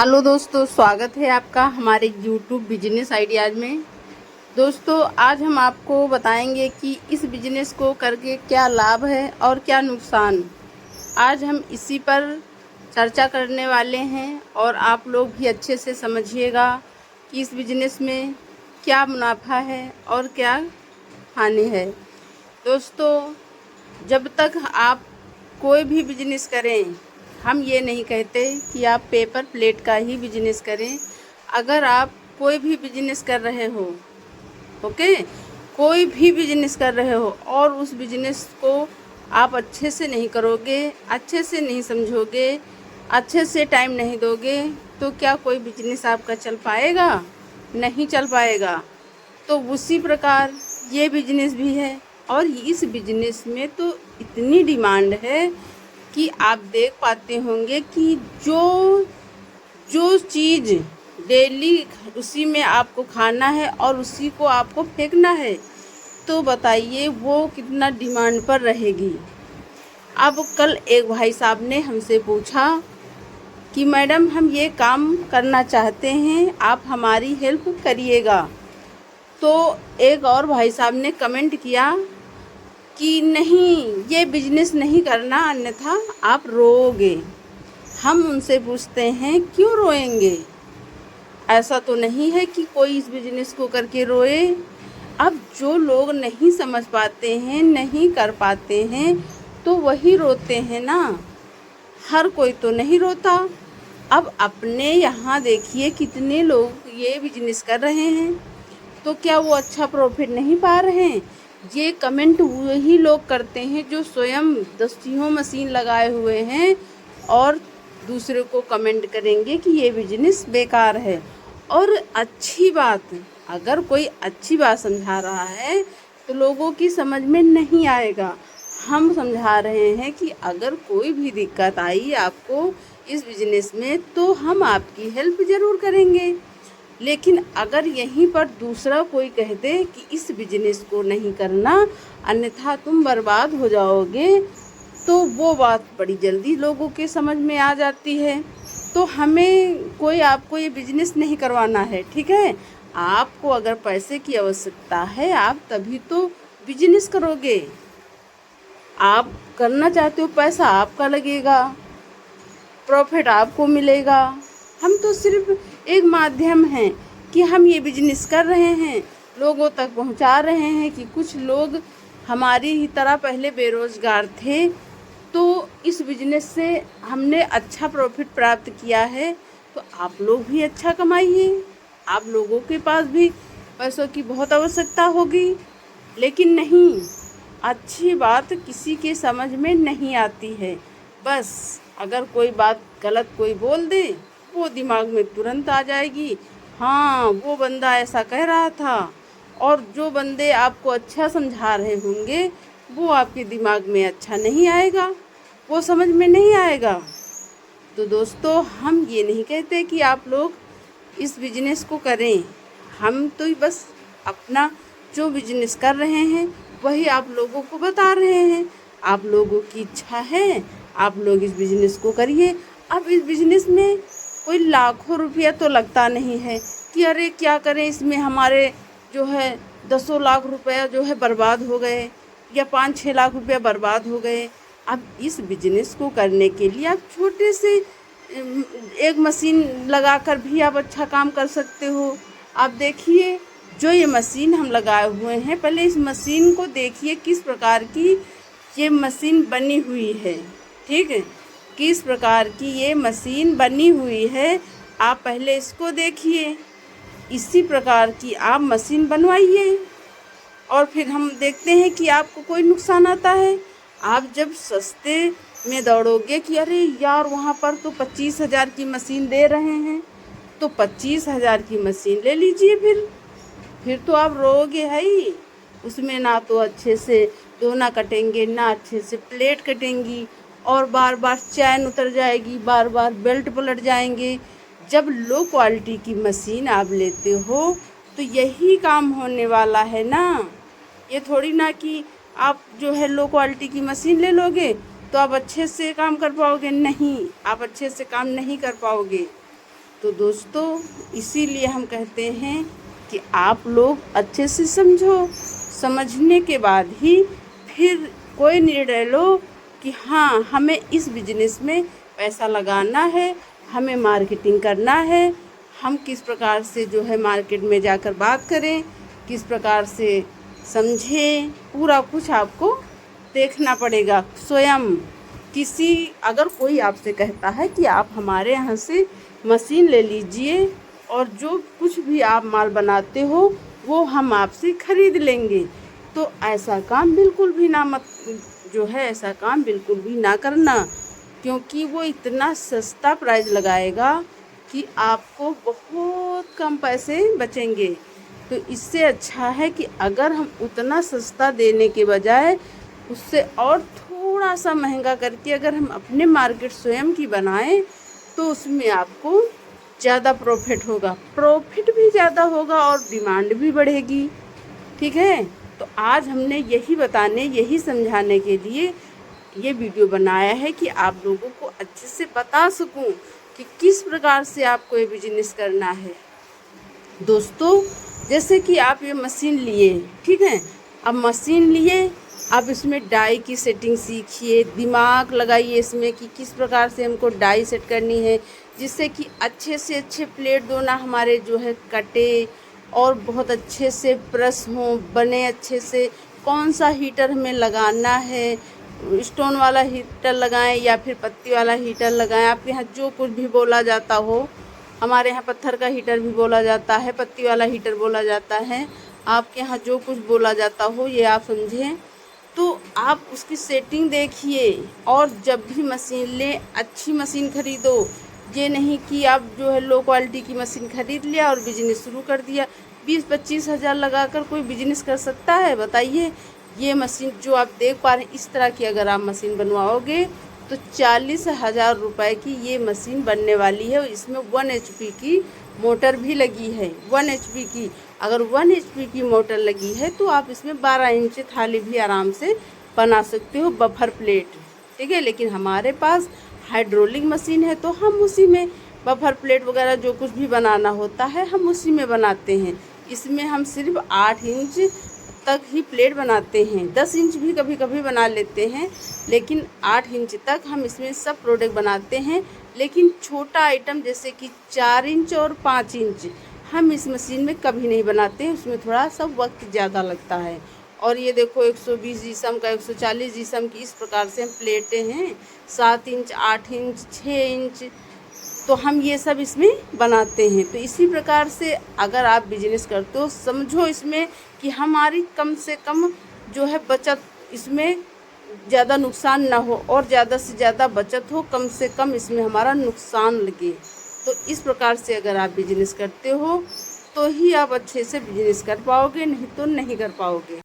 Hello दोस्तों, स्वागत है आपका हमारे यूट्यूब बिजनेस आइडियाज़ में। दोस्तों, आज हम आपको बताएंगे कि इस बिजनेस को करके क्या लाभ है और क्या नुकसान। आज हम इसी पर चर्चा करने वाले हैं और आप लोग भी अच्छे से समझिएगा कि इस बिजनेस में क्या मुनाफा है और क्या हानि है। दोस्तों, जब तक आप कोई भी बिजनेस करें, हम ये नहीं कहते कि आप पेपर प्लेट का ही बिजनेस करें। अगर आप कोई भी बिजनेस कर रहे हो, ओके, कोई भी बिजनेस कर रहे हो और उस बिजनेस को आप अच्छे से नहीं करोगे, अच्छे से नहीं समझोगे, अच्छे से टाइम नहीं दोगे, तो क्या कोई बिजनेस आपका चल पाएगा? नहीं चल पाएगा। तो उसी प्रकार ये बिजनेस भी है और इस बिजनेस में तो इतनी डिमांड है कि आप देख पाते होंगे कि जो जो चीज़ डेली उसी में आपको खाना है और उसी को आपको फेंकना है, तो बताइए वो कितना डिमांड पर रहेगी। अब कल एक भाई साहब ने हमसे पूछा कि मैडम, हम ये काम करना चाहते हैं, आप हमारी हेल्प करिएगा। तो एक और भाई साहब ने कमेंट किया कि नहीं, ये बिजनेस नहीं करना, अन्यथा आप रोओगे। हम उनसे पूछते हैं, क्यों रोएंगे? ऐसा तो नहीं है कि कोई इस बिजनेस को करके रोए। अब जो लोग नहीं समझ पाते हैं, नहीं कर पाते हैं, तो वही रोते हैं ना। हर कोई तो नहीं रोता। अब अपने यहाँ देखिए कितने लोग ये बिजनेस कर रहे हैं, तो क्या वो अच्छा प्रॉफिट नहीं पा रहे हैं? ये कमेंट वही लोग करते हैं जो स्वयं दस्तियों मशीन लगाए हुए हैं और दूसरे को कमेंट करेंगे कि ये बिजनेस बेकार है। और अच्छी बात, अगर कोई अच्छी बात समझा रहा है तो लोगों की समझ में नहीं आएगा। हम समझा रहे हैं कि अगर कोई भी दिक्कत आई आपको इस बिजनेस में, तो हम आपकी हेल्प ज़रूर करेंगे। लेकिन अगर यहीं पर दूसरा कोई कह दे कि इस बिजनेस को नहीं करना, अन्यथा तुम बर्बाद हो जाओगे, तो वो बात बड़ी जल्दी लोगों के समझ में आ जाती है। तो हमें कोई आपको ये बिजनेस नहीं करवाना है, ठीक है। आपको अगर पैसे की आवश्यकता है, आप तभी तो बिजनेस करोगे। आप करना चाहते हो, पैसा आपका लगेगा, प्रॉफिट आपको मिलेगा। हम तो सिर्फ एक माध्यम हैं कि हम ये बिजनेस कर रहे हैं, लोगों तक पहुंचा रहे हैं कि कुछ लोग हमारी ही तरह पहले बेरोज़गार थे, तो इस बिजनेस से हमने अच्छा प्रॉफिट प्राप्त किया है। तो आप लोग भी अच्छा कमाइए। आप लोगों के पास भी पैसों की बहुत आवश्यकता होगी, लेकिन नहीं, अच्छी बात किसी के समझ में नहीं आती है। बस अगर कोई बात गलत कोई बोल दे, वो दिमाग में तुरंत आ जाएगी, हाँ वो बंदा ऐसा कह रहा था। और जो बंदे आपको अच्छा समझा रहे होंगे, वो आपके दिमाग में अच्छा नहीं आएगा, वो समझ में नहीं आएगा। तो दोस्तों, हम ये नहीं कहते कि आप लोग इस बिजनेस को करें। हम तो बस अपना जो बिजनेस कर रहे हैं वही आप लोगों को बता रहे हैं। आप लोगों की इच्छा है, आप लोग इस बिजनेस को करिए। अब इस बिजनेस में कोई लाखों रुपया तो लगता नहीं है कि अरे क्या करें, इसमें हमारे जो है 10 लाख रुपया जो है बर्बाद हो गए या 5-6 लाख रुपया बर्बाद हो गए। अब इस बिजनेस को करने के लिए आप छोटे से एक मशीन लगाकर भी आप अच्छा काम कर सकते हो। आप देखिए, जो ये मशीन हम लगाए हुए हैं, पहले इस मशीन को देखिए किस प्रकार की ये मशीन बनी हुई है, ठीक है, किस प्रकार की ये मशीन बनी हुई है। आप पहले इसको देखिए, इसी प्रकार की आप मशीन बनवाइए और फिर हम देखते हैं कि आपको कोई नुकसान आता है। आप जब सस्ते में दौड़ोगे कि अरे यार वहाँ पर तो 25,000 की मशीन दे रहे हैं, तो 25,000 की मशीन ले लीजिए। फिर तो आप रोओगे है ही। उसमें ना तो अच्छे से दोना कटेंगे, ना अच्छे से प्लेट कटेंगी, और बार बार चैन उतर जाएगी, बार बार बेल्ट पलट जाएंगे। जब लो क्वालिटी की मशीन आप लेते हो तो यही काम होने वाला है ना। ये थोड़ी ना कि आप जो है लो क्वालिटी की मशीन ले लोगे तो आप अच्छे से काम कर पाओगे। नहीं, आप अच्छे से काम नहीं कर पाओगे। तो दोस्तों इसीलिए हम कहते हैं कि आप लोग अच्छे से समझो, समझने के बाद ही फिर कोई निर्णय लो कि हाँ हमें इस बिजनेस में पैसा लगाना है, हमें मार्केटिंग करना है, हम किस प्रकार से जो है मार्केट में जाकर बात करें, किस प्रकार से समझें, पूरा कुछ आपको देखना पड़ेगा स्वयं। अगर कोई आपसे कहता है कि आप हमारे यहाँ से मशीन ले लीजिए और जो कुछ भी आप माल बनाते हो वो हम आपसे खरीद लेंगे, तो ऐसा काम बिल्कुल भी ऐसा काम बिल्कुल भी ना करना, क्योंकि वो इतना सस्ता प्राइस लगाएगा कि आपको बहुत कम पैसे बचेंगे। तो इससे अच्छा है कि अगर हम उतना सस्ता देने के बजाय उससे और थोड़ा सा महंगा करके अगर हम अपने मार्केट स्वयं की बनाएं तो उसमें आपको ज़्यादा प्रॉफिट भी ज़्यादा होगा और डिमांड भी बढ़ेगी। ठीक है, तो आज हमने यही समझाने के लिए ये वीडियो बनाया है कि आप लोगों को अच्छे से बता सकूं कि किस प्रकार से आपको ये बिजनेस करना है। दोस्तों जैसे कि आप ये मशीन लिए, ठीक है, अब मशीन लिए, आप इसमें डाई की सेटिंग सीखिए, दिमाग लगाइए इसमें कि किस प्रकार से हमको डाई सेट करनी है जिससे कि अच्छे से अच्छे प्लेट दोना हमारे जो है कटे और बहुत अच्छे से प्रेस हों, बने अच्छे से। कौन सा हीटर हमें लगाना है, स्टोन वाला हीटर लगाएं या फिर पत्ती वाला हीटर लगाएं, आपके यहाँ जो कुछ भी बोला जाता हो। हमारे यहाँ पत्थर का हीटर भी बोला जाता है, पत्ती वाला हीटर बोला जाता है, आपके यहाँ जो कुछ बोला जाता हो ये आप समझें। तो आप उसकी सेटिंग देखिए और जब भी मशीन लें अच्छी मशीन खरीदो। ये नहीं कि आप जो है लो क्वालिटी की मशीन खरीद लिया और बिजनेस शुरू कर दिया। 20-25 हज़ार लगाकर कोई बिजनेस कर सकता है, बताइए। ये मशीन जो आप देख पा रहे हैं इस तरह की अगर आप मशीन बनवाओगे तो 40,000 रुपये की ये मशीन बनने वाली है। इसमें 1 HP की मोटर भी लगी है, 1 HP की। अगर 1 HP की मोटर लगी है तो आप इसमें 12 इंच थाली भी आराम से बना सकते हो, बफर प्लेट, ठीक है। लेकिन हमारे पास हाइड्रोलिक मशीन है तो हम उसी में बफर प्लेट वगैरह जो कुछ भी बनाना होता है हम उसी में बनाते हैं। इसमें हम सिर्फ 8 इंच तक ही प्लेट बनाते हैं, 10 इंच भी कभी कभी बना लेते हैं, लेकिन 8 इंच तक हम इसमें सब प्रोडक्ट बनाते हैं। लेकिन छोटा आइटम जैसे कि 4 इंच और 5 इंच हम इस मशीन में कभी नहीं बनाते हैं, उसमें थोड़ा सा वक्त ज़्यादा लगता है। और ये देखो 120 जीसम का, 140 जीसम की, इस प्रकार से हम प्लेटें हैं, 7 इंच, 8 इंच, 6 इंच, तो हम ये सब इसमें बनाते हैं। तो इसी प्रकार से अगर आप बिजनेस करते हो समझो इसमें कि हमारी कम से कम जो है बचत, इसमें ज़्यादा नुकसान ना हो और ज़्यादा से ज़्यादा बचत हो, कम से कम इसमें हमारा नुकसान लगे। तो इस प्रकार से अगर आप बिजनेस करते हो तो ही आप अच्छे से बिजनेस कर पाओगे, नहीं तो नहीं कर पाओगे।